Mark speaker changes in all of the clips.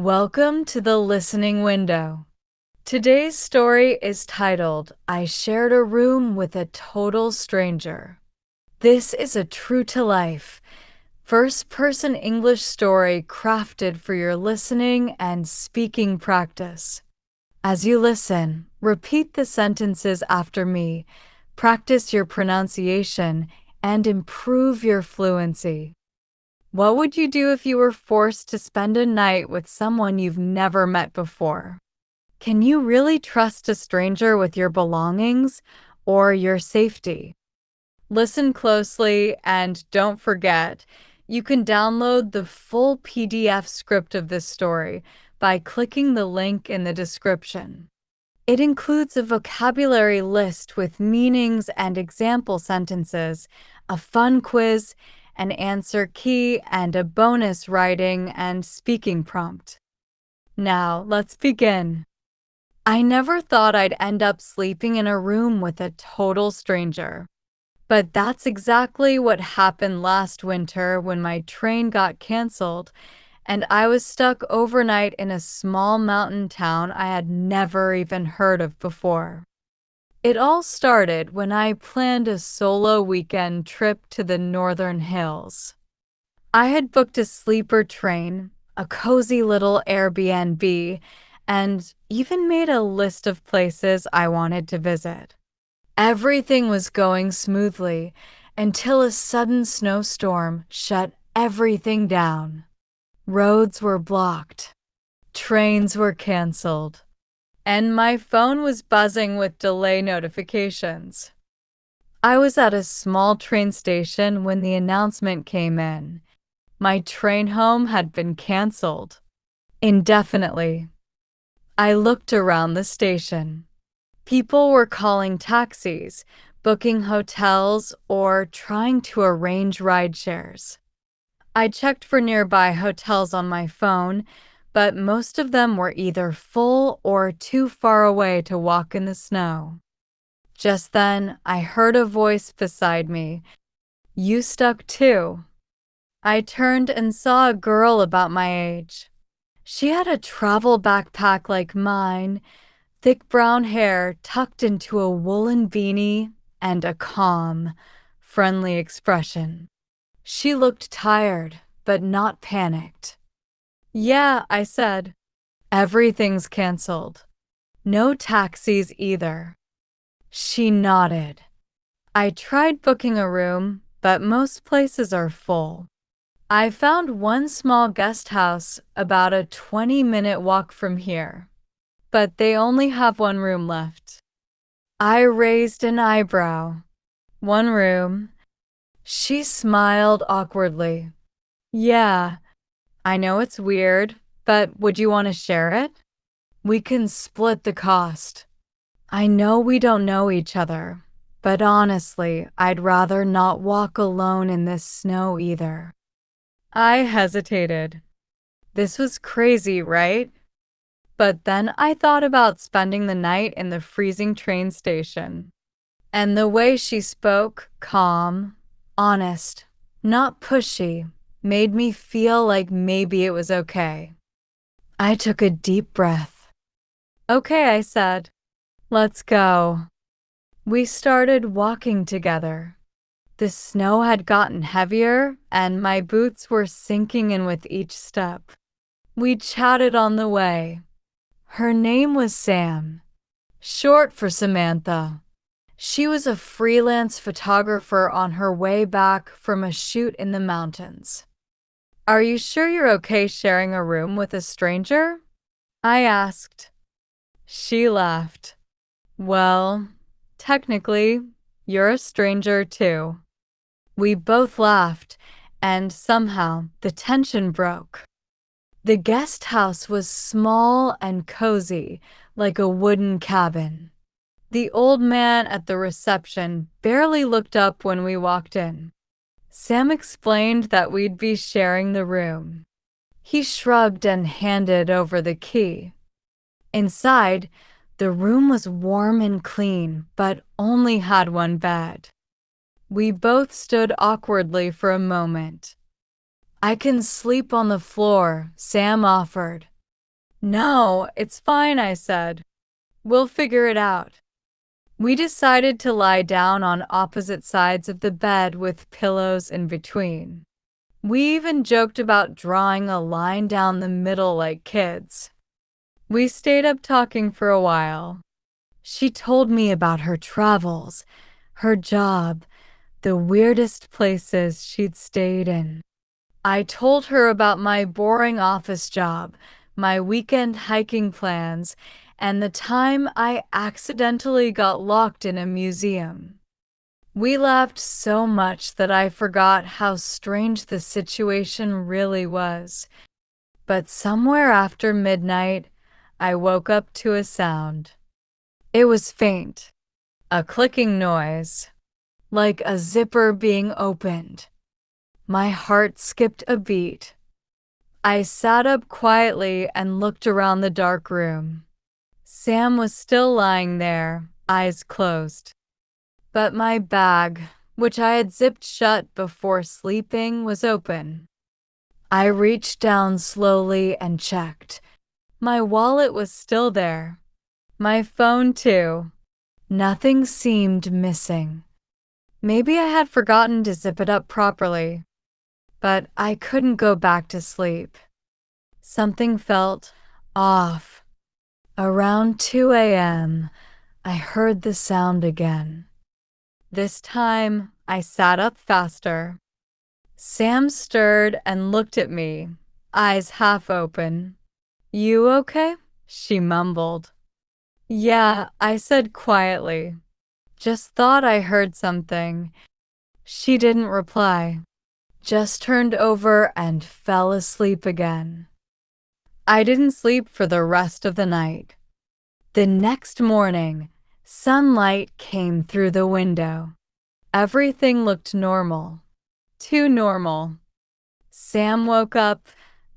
Speaker 1: Welcome to the listening window. Today's story is titled, I Shared a Room with a Total Stranger. This is a true-to-life, first-person English story crafted for your listening and speaking practice. As you listen, repeat the sentences after me, practice your pronunciation, and improve your fluency. What would you do if you were forced to spend a night with someone you've never met before? Can you really trust a stranger with your belongings or your safety? Listen closely and don't forget, you can download the full PDF script of this story by clicking the link in the description. It includes a vocabulary list with meanings and example sentences, a fun quiz, an answer key, and a bonus writing and speaking prompt. Now, let's begin. I never thought I'd end up sleeping in a room with a total stranger. But that's exactly what happened last winter when my train got canceled and I was stuck overnight in a small mountain town I had never even heard of before. It all started when I planned a solo weekend trip to the northern hills. I had booked a sleeper train, a cozy little Airbnb, and even made a list of places I wanted to visit. Everything was going smoothly until a sudden snowstorm shut everything down. Roads were blocked, trains were canceled, and my phone was buzzing with delay notifications. I was at a small train station when the announcement came in. My train home had been canceled. Indefinitely. I looked around the station. People were calling taxis, booking hotels, or trying to arrange rideshares. I checked for nearby hotels on my phone, but most of them were either full or too far away to walk in the snow. Just then, I heard a voice beside me. You stuck too. I turned and saw a girl about my age. She had a travel backpack like mine, thick brown hair tucked into a woolen beanie, and a calm, friendly expression. She looked tired, but not panicked. Yeah, I said. Everything's canceled. No taxis either. She nodded. I tried booking a room, but most places are full. I found one small guest house about a 20-minute walk from here, but they only have one room left. I raised an eyebrow. One room. She smiled awkwardly. Yeah, I know it's weird, but would you want to share it? We can split the cost. I know we don't know each other, but honestly, I'd rather not walk alone in this snow either. I hesitated. This was crazy, right? But then I thought about spending the night in the freezing train station. And the way she spoke, calm, honest, not pushy, made me feel like maybe it was okay. I took a deep breath. Okay, I said. Let's go. We started walking together. The snow had gotten heavier, and my boots were sinking in with each step. We chatted on the way. Her name was Sam, short for Samantha. She was a freelance photographer on her way back from a shoot in the mountains. Are you sure you're okay sharing a room with a stranger? I asked. She laughed. Well, technically, you're a stranger too. We both laughed, and somehow the tension broke. The guest house was small and cozy, like a wooden cabin. The old man at the reception barely looked up when we walked in. Sam explained that we'd be sharing the room. He shrugged and handed over the key. Inside, the room was warm and clean, but only had one bed. We both stood awkwardly for a moment. I can sleep on the floor, Sam offered. No, it's fine, I said. We'll figure it out. We decided to lie down on opposite sides of the bed with pillows in between. We even joked about drawing a line down the middle like kids. We stayed up talking for a while. She told me about her travels, her job, the weirdest places she'd stayed in. I told her about my boring office job, my weekend hiking plans, and the time I accidentally got locked in a museum. We laughed so much that I forgot how strange the situation really was. But somewhere after midnight, I woke up to a sound. It was faint, a clicking noise, like a zipper being opened. My heart skipped a beat. I sat up quietly and looked around the dark room. Sam was still lying there, eyes closed. But my bag, which I had zipped shut before sleeping, was open. I reached down slowly and checked. My wallet was still there. My phone, too. Nothing seemed missing. Maybe I had forgotten to zip it up properly, but I couldn't go back to sleep. Something felt off. Around 2 a.m., I heard the sound again. This time, I sat up faster. Sam stirred and looked at me, eyes half open. "You okay?" she mumbled. "Yeah," I said quietly. "Just thought I heard something." She didn't reply, just turned over and fell asleep again. I didn't sleep for the rest of the night. The next morning, sunlight came through the window. Everything looked normal. Too normal. Sam woke up,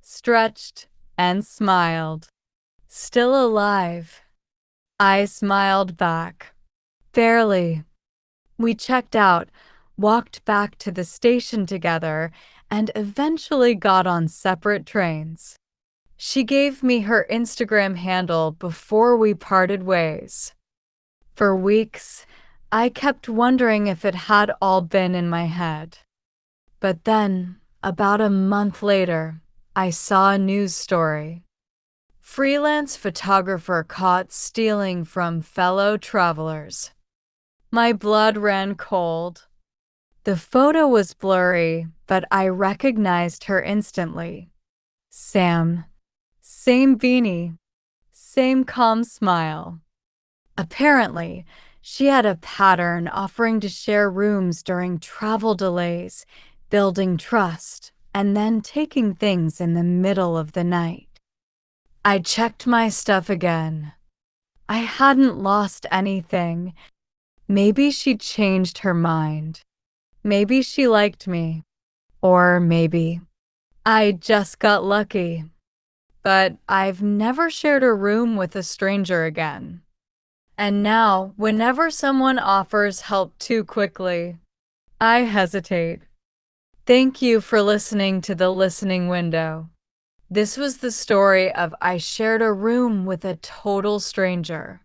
Speaker 1: stretched, and smiled. Still alive. I smiled back. Barely. We checked out, walked back to the station together, and eventually got on separate trains. She gave me her Instagram handle before we parted ways. For weeks, I kept wondering if it had all been in my head. But then, about a month later, I saw a news story. Freelance photographer caught stealing from fellow travelers. My blood ran cold. The photo was blurry, but I recognized her instantly. Sam. Same beanie. Same calm smile. Apparently, she had a pattern offering to share rooms during travel delays, building trust, and then taking things in the middle of the night. I checked my stuff again. I hadn't lost anything. Maybe she'd changed her mind. Maybe she liked me. Or maybe I just got lucky. But I've never shared a room with a stranger again. And now, whenever someone offers help too quickly, I hesitate. Thank you for listening to The Listening Window. This was the story of I shared a room with a total stranger.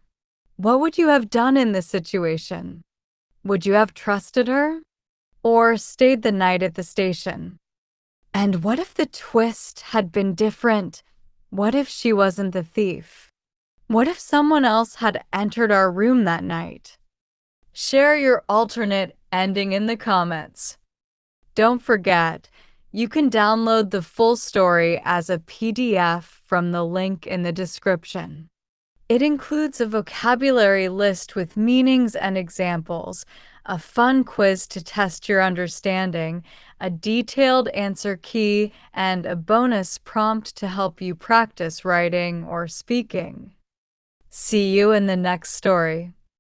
Speaker 1: What would you have done in this situation? Would you have trusted her? Or stayed the night at the station? And what if the twist had been different? What if she wasn't the thief? What if someone else had entered our room that night? Share your alternate ending in the comments. Don't forget, you can download the full story as a PDF from the link in the description. It includes a vocabulary list with meanings and examples, a fun quiz to test your understanding, a detailed answer key, and a bonus prompt to help you practice writing or speaking. See you in the next story.